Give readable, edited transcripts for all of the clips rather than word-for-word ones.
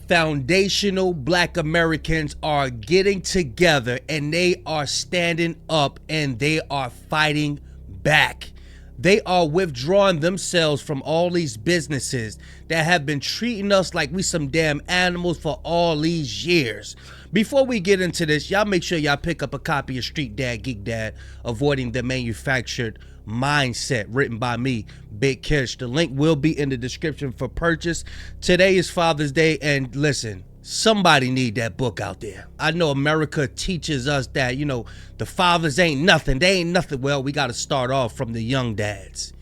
Foundational Black Americans are getting together and they are standing up and they are fighting back. They are withdrawing themselves from all these businesses that have been treating us like we some damn animals for all these years. Before we get into this, y'all make sure y'all pick up a copy of Street Dad, Geek Dad, Avoiding the Manufactured Mindset, written by me, Big Kish. The link will be in the description for purchase. Today is Father's Day, and listen, somebody need that book out there. I know America teaches us that, you know, the fathers ain't nothing. They ain't nothing. Well, we got to start off from the young dads.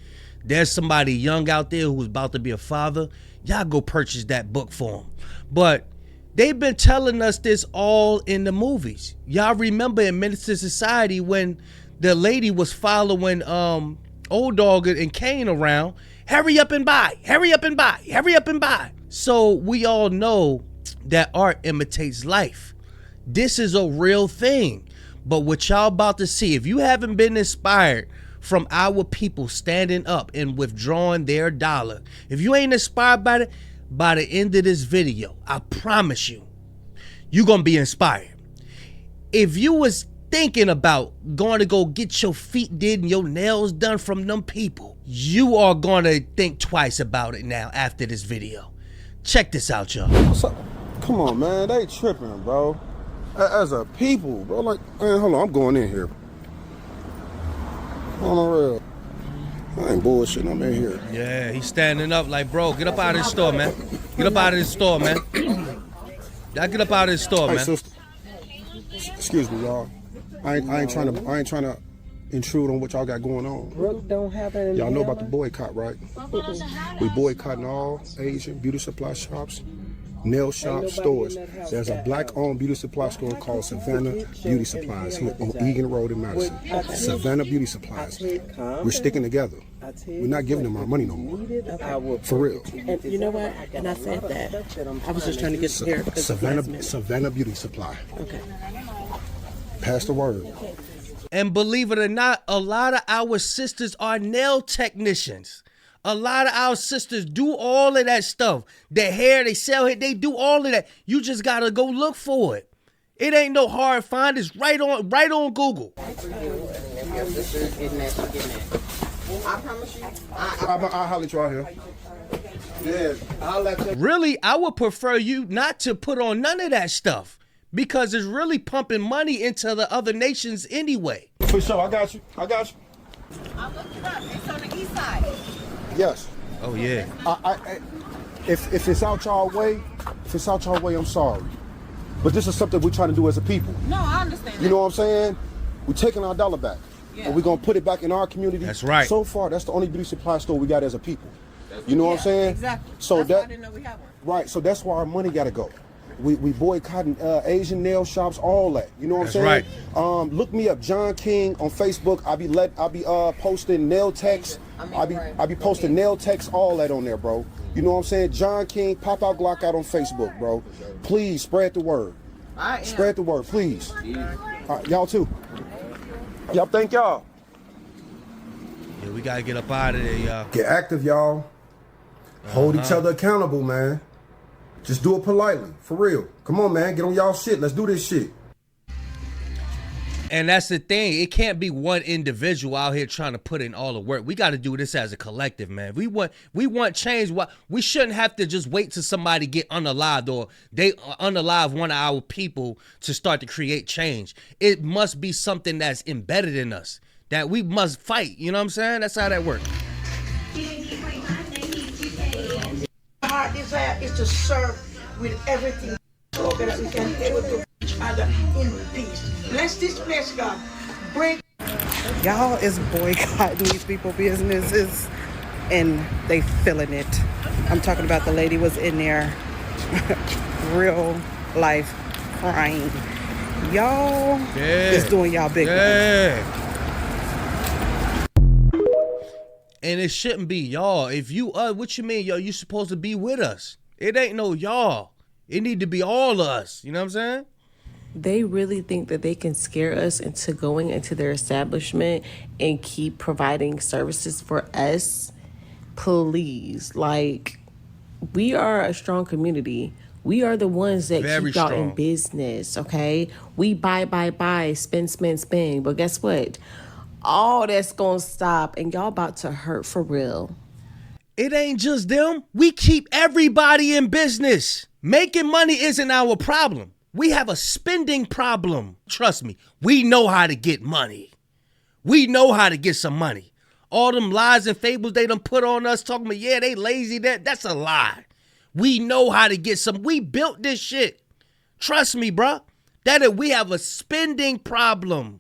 There's somebody young out there who's about to be a father. Y'all go purchase that book for them. But they've been telling us this all in the movies. Y'all remember in Menace to Society when the lady was following Old Dog and Kane around, hurry up and buy, hurry up and buy, hurry up and buy. So we all know that art imitates life. This is a real thing. But what y'all about to see, if you haven't been inspired from our people standing up and withdrawing their dollar, if you ain't inspired by it, by the end of this video, I promise you, you're gonna be inspired. If you was thinking about going to go get your feet did and your nails done from them people, you are gonna think twice about it now after this video. Check this out, y'all. Come on, man, they tripping, bro. As a people, bro, like, man, hold on, I'm going in here. On the real. I ain't bullshitting, I'm in here. Yeah, he's standing up like, bro, get up out of this store, man. Get up out of this store, man. Y'all get up out of this store, man. Sister, excuse me, y'all. I ain't trying to intrude on what y'all got going on. Brooke don't have it. Y'all know about the boycott, right? We boycotting all Asian beauty supply shops, nail shop stores. There's a black-owned beauty supply store called Savannah Beauty Supplies here on Egan Road in Madison. Savannah Beauty Supplies. We're sticking together. We're not giving them our money no more. For real. And you know what? And I said that. I was just trying to get here. Savannah Beauty Supply. Okay. Pass the word. And believe it or not, a lot of our sisters are nail technicians. A lot of our sisters do all of that stuff. Their hair, they sell it, they do all of that. You just gotta go look for it. It ain't no hard find. It's right on Google. I promise you. I'll holler at you out here. Yeah, I'll let you. Really, I would prefer you not to put on none of that stuff because it's really pumping money into the other nations anyway. For sure, I got you. I got you. I'm looking up. It's on the east side. Yes. Oh yeah. If it's out y'all way, I'm sorry. But this is something we're trying to do as a people. No, I understand. You know what I'm saying? We're taking our dollar back. Yeah. And we're gonna put it back in our community. That's right. So far, that's the only beauty supply store we got as a people. You know what I'm saying? Exactly. So that's why I didn't know we had one. Right. So that's why our money gotta go. We boycotting Asian nail shops, all that. You know what I'm saying? Right. Look me up, John King on Facebook. I'll be posting nail techs. I be posting nail techs, all that on there, bro. You know what I'm saying? John King, pop out Glock out on Facebook, bro. Please spread the word. Spread the word, please. Y'all too. Y'all, thank y'all. Yeah, we gotta get up out of there, y'all. Get active, y'all. Hold each other accountable, man. Just do it politely, for real. Come on, man, get on y'all shit. Let's do this shit. And that's the thing. It can't be one individual out here trying to put in all the work. We got to do this as a collective, man. We want change. We shouldn't have to just wait till somebody get unalived or they unalive one of our people to start to create change. It must be something that's embedded in us that we must fight. You know what I'm saying? That's how that works. Our desire is to serve with everything so that we can be able to each other in peace. Bless this place, God. Bring. Y'all is boycotting these people businesses and they feeling it. I'm talking about the lady was in there real life crying. Y'all is doing y'all big ones. And it shouldn't be y'all. If you what you mean, yo, you supposed to be with us. It ain't no y'all. It need to be all of us. You know what I'm saying? They really think that they can scare us into going into their establishment and keep providing services for us. Please, like, we are a strong community. We are the ones that Very keep y'all strong. in business, okay? We buy, spend. But guess what? All that's gonna stop and y'all about to hurt for real. It ain't just them. We keep everybody in business. Making money isn't our problem. We have a spending problem. Trust me, we know how to get money. We know how to get some money. All them lies and fables they done put on us talking about, yeah, they lazy, that's a lie. We know how to get some. We built this shit. Trust me, bruh. We have a spending problem.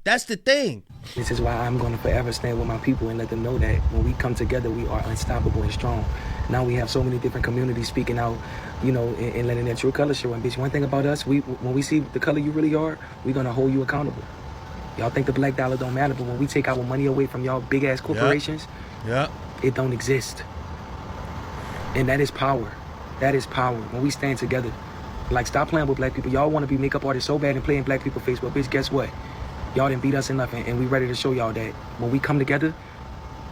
That's the thing. This is why I'm going to forever stand with my people and let them know that when we come together, we are unstoppable and strong. Now we have so many different communities speaking out, you know, and letting their true color show. And bitch, one thing about us, when we see the color you really are, we're going to hold you accountable. Y'all think the black dollar don't matter, but when we take our money away from y'all big ass corporations, it don't exist. And that is power. That is power. When we stand together, like, stop playing with black people. Y'all want to be makeup artists so bad and playing black people face, but bitch, guess what? Y'all didn't beat us enough, and we ready to show y'all that when we come together,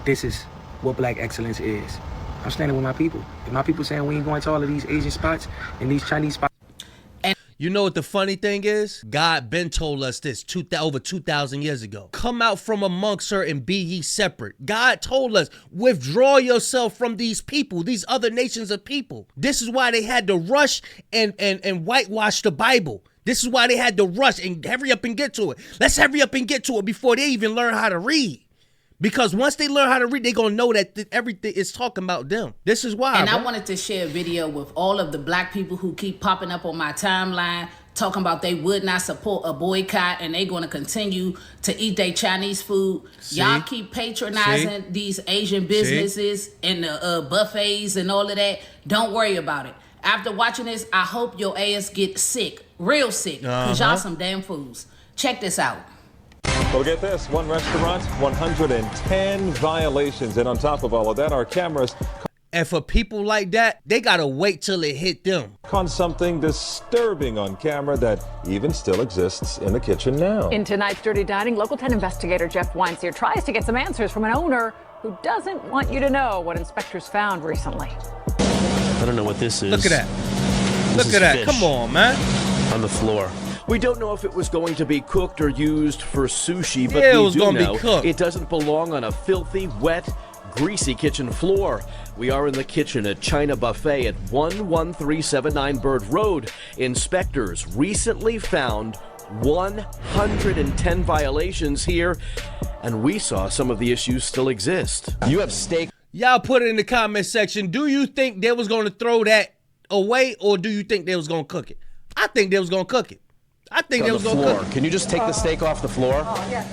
this is what black excellence is. I'm standing with my people. If my people saying we ain't going to all of these Asian spots and these Chinese spots. You know what the funny thing is? God been told us this over 2,000 years ago. Come out from amongst her and be ye separate. God told us, withdraw yourself from these people, these other nations of people. This is why they had to rush and whitewash the Bible. This is why they had to rush and hurry up and get to it. Let's hurry up and get to it before they even learn how to read. Because once they learn how to read, they're going to know that everything is talking about them. This is why. And bro. I wanted to share a video with all of the black people who keep popping up on my timeline talking about they would not support a boycott and they're going to continue to eat their Chinese food. Y'all keep patronizing these Asian businesses and the buffets and all of that. Don't worry about it. After watching this, I hope your ass get sick, real sick, because y'all some damn fools. Check this out. Well, get this, one restaurant, 110 violations. And on top of all of that, our cameras And for people like that, they got to wait till it hit them. caught something disturbing on camera that even still exists in the kitchen now. In tonight's Dirty Dining, Local 10 investigator Jeff Weinstein tries to get some answers from an owner who doesn't want you to know what inspectors found recently. I don't know what this is. Look at that. Look at that. Come on, man. On the floor. We don't know if it was going to be cooked or used for sushi, but Yeah, it we was do gonna be know cooked. it doesn't belong on a filthy, wet, greasy kitchen floor. We are in the kitchen at China Buffet at 11379 Bird Road. Inspectors recently found 110 violations here, and we saw some of the issues still exist. You have steak. Y'all put it in the comment section. Do you think they was going to throw that away, or do you think they was going to cook it? I think they was going to cook it. I think they was going to cook it. Can you just take the steak off the floor?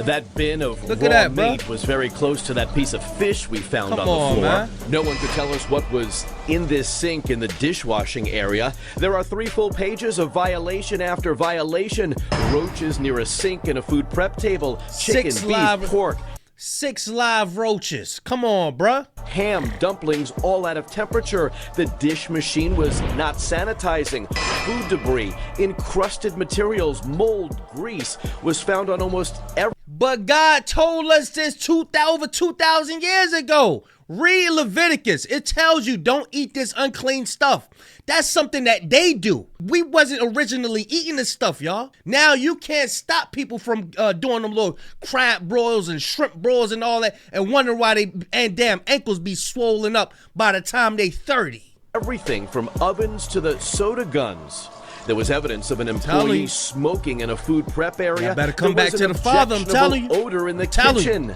That bin of Look raw at that, bro. meat was very close to that piece of fish we found Come on the on, floor. man. No one could tell us what was in this sink in the dishwashing area. There are 3 full pages of violation after violation. Roaches near a sink and a food prep table. Chicken, beef, pork. 6 live roaches. Come on, bruh. Ham, dumplings, all out of temperature. The dish machine was not sanitizing. Food debris, encrusted materials, mold, grease was found on almost every. But God told us this over 2,000 years ago. Read Leviticus. It tells you don't eat this unclean stuff. That's something that they do. We wasn't originally eating this stuff, y'all. Now you can't stop people from doing them little crab broils and shrimp broils and all that and wonder why they damn ankles be swollen up by the time they 30. Everything from ovens to the soda guns. There was evidence of an employee smoking in a food prep area. Y'all better come There back was to an the Father, I'm telling you. objectionable odor in the kitchen.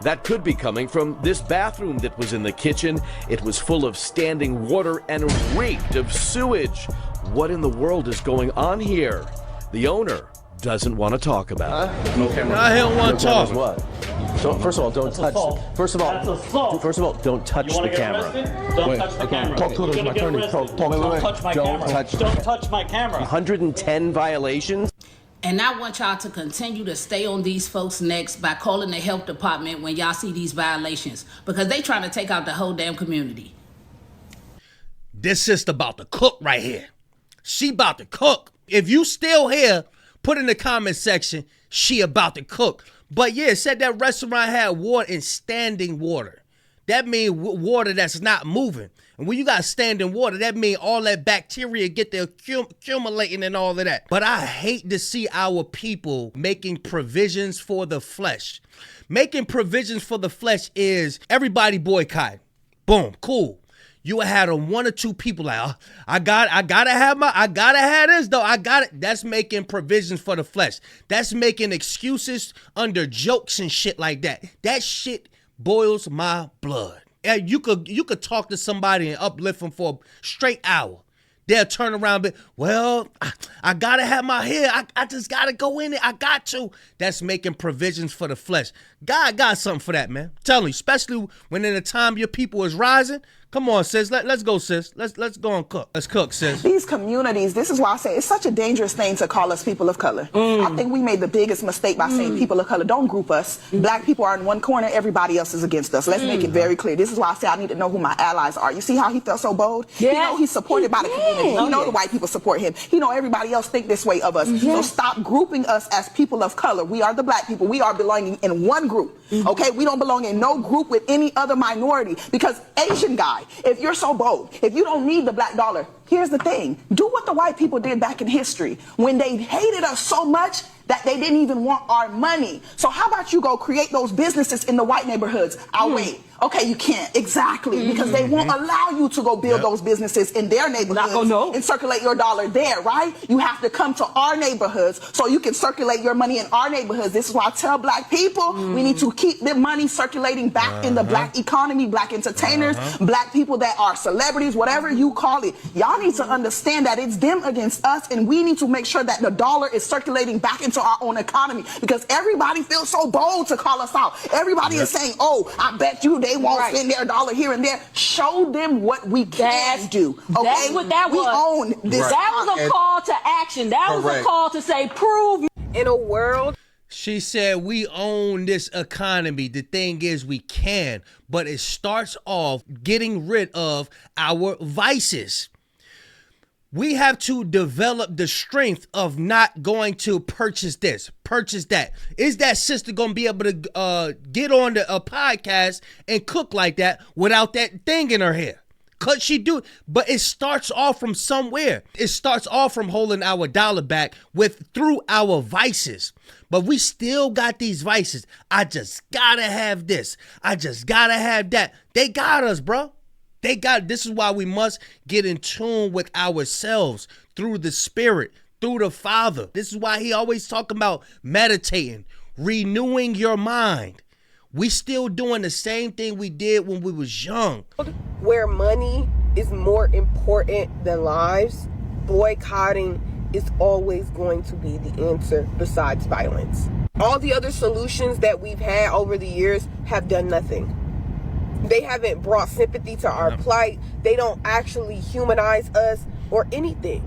That could be coming from this bathroom that was in the kitchen. It was full of standing water and reeked of sewage. What in the world is going on here? The owner doesn't want to talk about it. No camera. I don't want to talk. What? First of all, don't touch. First of all, don't touch the camera. Don't touch the camera. Talk to my attorney. Don't touch my camera. Don't touch my camera. 110 violations. And I want y'all to continue to stay on these folks' necks by calling the health department when y'all see these violations, because they trying to take out the whole damn community. This sister about to cook right here. She about to cook. If you still here, put in the comment section, she about to cook. But yeah, it said that restaurant had water in standing water. That means water that's not moving. And when you got standing water, that means all that bacteria get to accumulating and all of that. But I hate to see our people making provisions for the flesh. Making provisions for the flesh is everybody boycott. Boom, cool. You had on 1 or 2 people like, oh, I gotta have this though. I got it. That's making provisions for the flesh. That's making excuses under jokes and shit like that. That shit boils my blood. And you could talk to somebody and uplift them for a straight hour. They'll turn around and be, well, I gotta have my hair. I just gotta go in it. I got to. That's making provisions for the flesh. God got something for that, man. I'm telling you, especially when in the time your people is rising. Come on, sis. Let's go, sis. Let's go and cook. Let's cook, sis. These communities, this is why I say it's such a dangerous thing to call us people of color. I think we made the biggest mistake by saying people of color. Don't group us. Black people are in one corner. Everybody else is against us. Let's make it very clear. This is why I say I need to know who my allies are. You see how he felt so bold? Yeah. He know he's supported by the community. He know the white people support him. He know everybody else think this way of us. So stop grouping us as people of color. We are the black people. We are belonging in one group. Okay? We don't belong in no group with any other minority. Because Asian guy, if you're so bold, if you don't need the black dollar, here's the thing. Do what the white people did back in history when they hated us so much that they didn't even want our money. So how about you go create those businesses in the white neighborhoods? I'll wait. Okay, you can't. Exactly. Because they won't allow you to go build those businesses in their neighborhoods and circulate your dollar there, right? You have to come to our neighborhoods so you can circulate your money in our neighborhoods. This is why I tell black people we need to keep the money circulating back in the black economy, black entertainers, black people that are celebrities, whatever you call it. Y'all need to understand that it's them against us, and we need to make sure that the dollar is circulating back into our own economy, because everybody feels so bold to call us out. Everybody is saying, oh, I bet you they won't spend their dollar here and there. Show them what we can do. Okay? That's what that was. We own this. That was a call to action. That was a call to say, prove. In a world. She said, we own this economy. The thing is, we can, but it starts off getting rid of our vices. We have to develop the strength of not going to purchase this, purchase that. Is that sister going to be able to get on a podcast and cook like that without that thing in her hair? Could she do it? But it starts off from somewhere. It starts off from holding our dollar back through our vices. But we still got these vices. I just gotta have this. I just gotta have that. They got us, bro. This is why we must get in tune with ourselves through the Spirit, through the Father. This is why he always talking about meditating, renewing your mind. We still doing the same thing we did when we was young. Where money is more important than lives, boycotting is always going to be the answer besides violence. All the other solutions that we've had over the years have done nothing. They haven't brought sympathy to our plight. They don't actually humanize us or anything.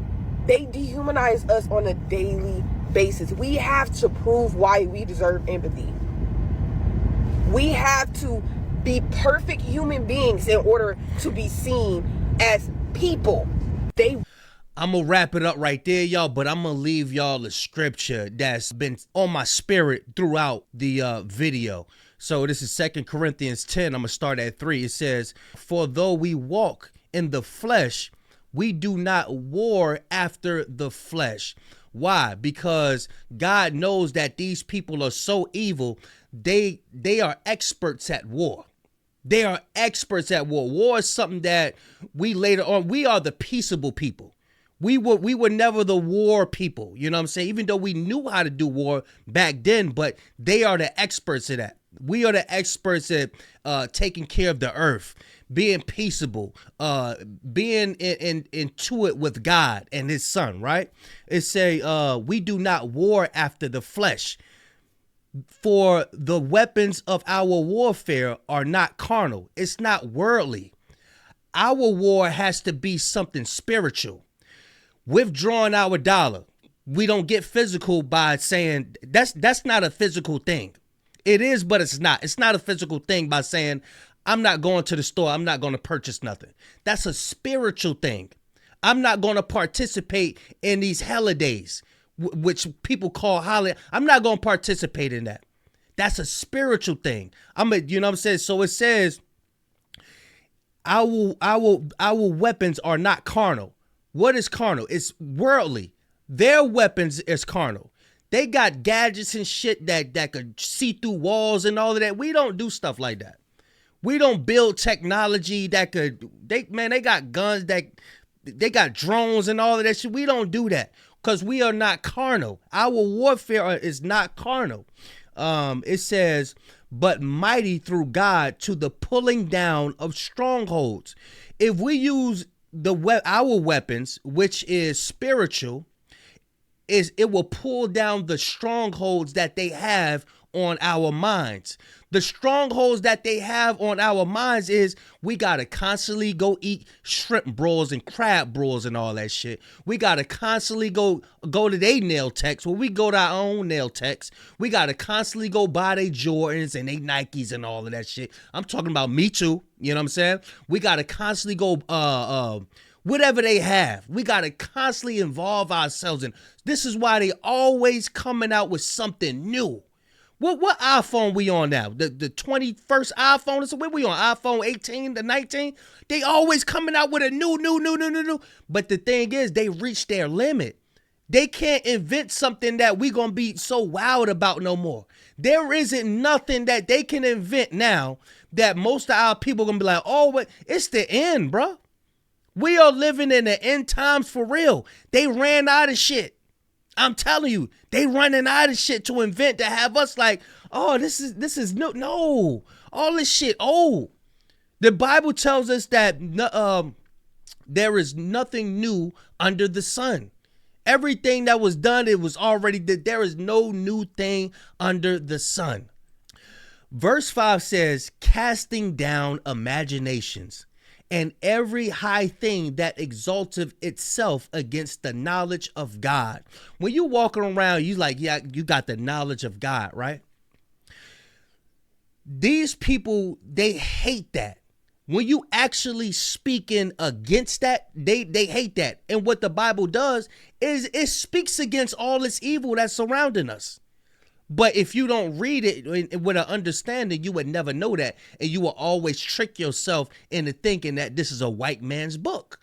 They dehumanize us on a daily basis. We have to prove why we deserve empathy. We have to be perfect human beings in order to be seen as people. I'm going to wrap it up right there, y'all, but I'm going to leave y'all a scripture that's been on my spirit throughout the video. So this is 2 Corinthians 10. I'm going to start at 3. It says, for though we walk in the flesh, we do not war after the flesh. Why? Because God knows that these people are so evil. They are experts at war. They are experts at war. War is something that we later on, we are the peaceable people. We were never the war people. You know what I'm saying? Even though we knew how to do war back then, but they are the experts at that. We are the experts at taking care of the earth, being peaceable, being into it with God and his son, right? It say, we do not war after the flesh, for the weapons of our warfare are not carnal. It's not worldly. Our war has to be something spiritual. Withdrawing our dollar. We don't get physical by saying that's not a physical thing. It is, but it's not. It's not a physical thing by saying, I'm not going to the store. I'm not going to purchase nothing. That's a spiritual thing. I'm not going to participate in these holidays, which people call holiday. I'm not going to participate in that. That's a spiritual thing. You know what I'm saying? So it says, our weapons are not carnal. What is carnal? It's worldly. Their weapons is carnal. They got gadgets and shit that could see through walls and all of that. We don't do stuff like that. We don't build technology that could, they got guns they got drones and all of that shit. We don't do that because we are not carnal. Our warfare is not carnal. It says, but mighty through God to the pulling down of strongholds. If we use our weapons, which is spiritual, it will pull down the strongholds that they have on our minds. The strongholds that they have on our minds is we got to constantly go eat shrimp broils and crab broils and all that shit. We got to constantly go to their nail techs. Well, we go to our own nail techs. We got to constantly go buy their Jordans and their Nikes and all of that shit. I'm talking about me too. You know what I'm saying? We got to constantly go whatever they have. We got to constantly involve ourselves in. This is why they always coming out with something new. What iPhone we on now? The 21st iPhone? So what we on? iPhone 18 to 19? They always coming out with a new. But the thing is, they reached their limit. They can't invent something that we gonna be so wild about no more. There isn't nothing that they can invent now that most of our people gonna be like, oh, but it's the end, bro. We are living in the end times for real. They ran out of shit. I'm telling you, they running out of shit to invent to have us like, oh, this is new. No, all this shit old. The Bible tells us that there is nothing new under the sun. Everything that was done, it was already did. There is no new thing under the sun. Verse 5 says, casting down imaginations and every high thing that exalteth itself against the knowledge of God. When you walking around, you like, yeah, you got the knowledge of God, right? These people, they hate that. When you actually speaking against that, they hate that. And what the Bible does is it speaks against all this evil that's surrounding us. But if you don't read it with an understanding, you would never know that. And you will always trick yourself into thinking that this is a white man's book.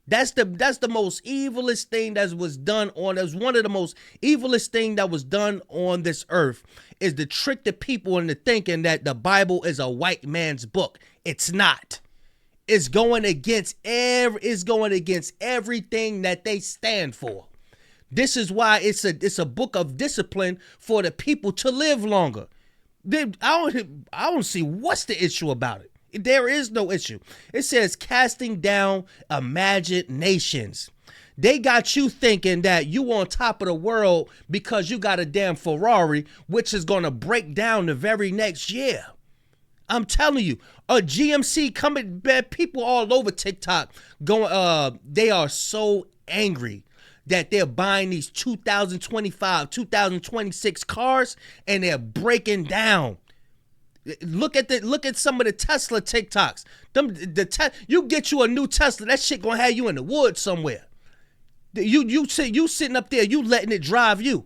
That's the most evilest thing that was done on. That's one of the most evilest thing that was done on this earth is to trick the people into thinking that the Bible is a white man's book. It's not. It's going against everything that they stand for. This is why it's a book of discipline for the people to live longer. I don't see what's the issue about it. There is no issue. It says casting down imaginations. They got you thinking that you on top of the world because you got a damn Ferrari, which is going to break down the very next year. I'm telling you, a GMC coming, people all over TikTok going, they are so angry that they're buying these 2025, 2026 cars and they're breaking down. Look at some of the Tesla TikToks. You get you a new Tesla, that shit gonna have you in the woods somewhere. You sitting up there, you letting it drive you,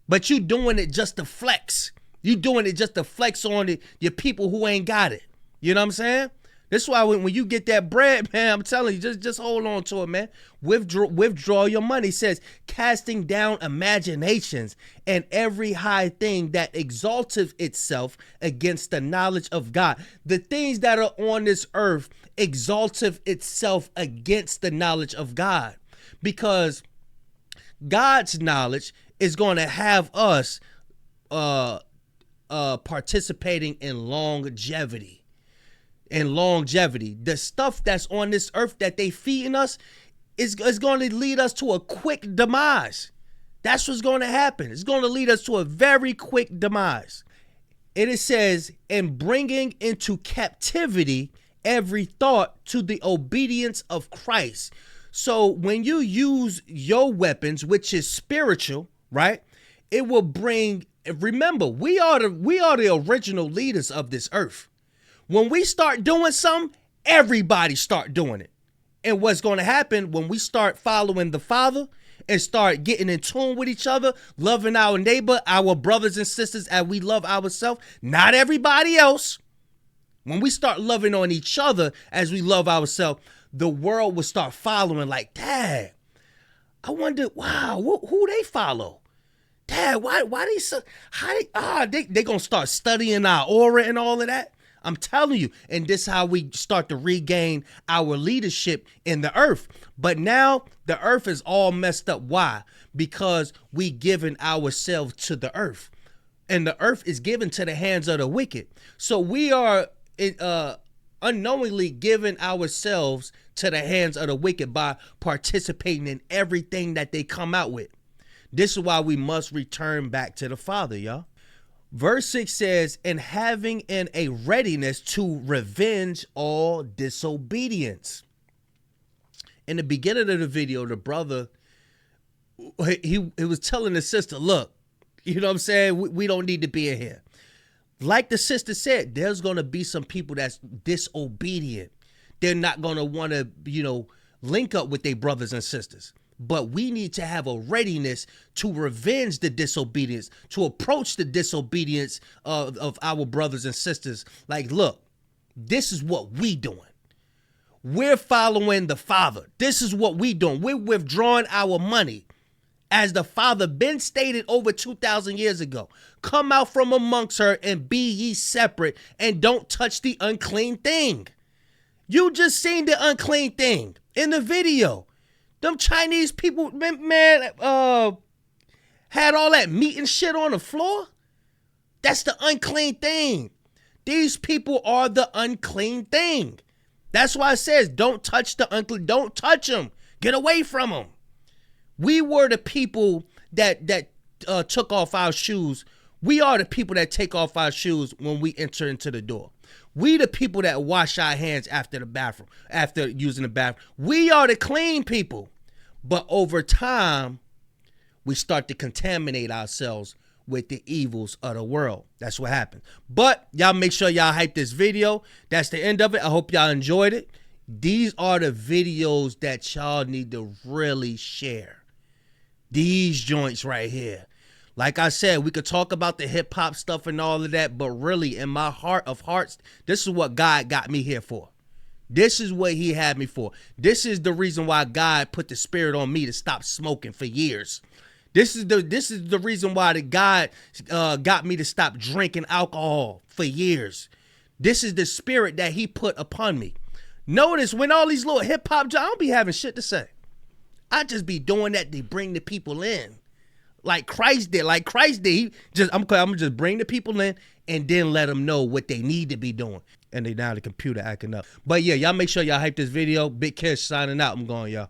but you doing it just to flex. You doing it just to flex on your people who ain't got it. You know what I'm saying? That's why when you get that bread, man, I'm telling you, just hold on to it, man. Withdraw your money. It says, casting down imaginations and every high thing that exalteth itself against the knowledge of God. The things that are on this earth exalteth itself against the knowledge of God. Because God's knowledge is going to have us participating in longevity. The stuff that's on this earth that they feeding us is going to lead us to a quick demise. That's what's going to happen. It's going to lead us to a very quick demise. It says, and bringing into captivity every thought to the obedience of Christ. So when you use your weapons, which is spiritual, right? It will bring, remember, we are the original leaders of this earth. When we start doing something, everybody start doing it. And what's going to happen when we start following the Father and start getting in tune with each other, loving our neighbor, our brothers and sisters as we love ourselves, not everybody else. When we start loving on each other as we love ourselves, the world will start following like, Dad, I wonder, wow, who they follow? Dad, why they so, they gonna start studying our aura and all of that? I'm telling you, and this is how we start to regain our leadership in the earth. But now the earth is all messed up. Why? Because we given ourselves to the earth, and the earth is given to the hands of the wicked. So we are unknowingly giving ourselves to the hands of the wicked by participating in everything that they come out with. This is why we must return back to the Father, y'all. Verse 6 says, and having in a readiness to revenge all disobedience. In the beginning of the video, the brother, he was telling the sister, look, you know what I'm saying? We don't need to be in here. Like the sister said, there's going to be some people that's disobedient. They're not going to want to, link up with their brothers and sisters. But we need to have a readiness to revenge the disobedience, to approach the disobedience of our brothers and sisters. Like, look, this is what we doing. We're following the Father. This is what we doing. We're withdrawing our money. As the Father been stated over 2,000 years ago, come out from amongst her and be ye separate and don't touch the unclean thing. You just seen the unclean thing in the video. Them Chinese people, man, had all that meat and shit on the floor. That's the unclean thing. These people are the unclean thing. That's why it says, don't touch the unclean. Don't touch them. Get away from them. We were the people that took off our shoes. We are the people that take off our shoes when we enter into the door. We the people that wash our hands after the bathroom, after using the bathroom. We are the clean people. But over time, we start to contaminate ourselves with the evils of the world. That's what happened. But y'all make sure y'all hype this video. That's the end of it. I hope y'all enjoyed it. These are the videos that y'all need to really share. These joints right here. Like I said, we could talk about the hip hop stuff and all of that, but really in my heart of hearts, this is what God got me here for. This is what he had me for. This is the reason why God put the spirit on me to stop smoking for years. This is the reason why the God got me to stop drinking alcohol for years. This is the spirit that he put upon me. Notice when all these little hip hop jobs, I don't be having shit to say. I just be doing that to bring the people in. Like Christ did. I'm gonna just bring the people in and then let them know what they need to be doing. And they now the computer acting up. But yeah, y'all make sure y'all hype this video. Big Kish signing out. I'm going, y'all.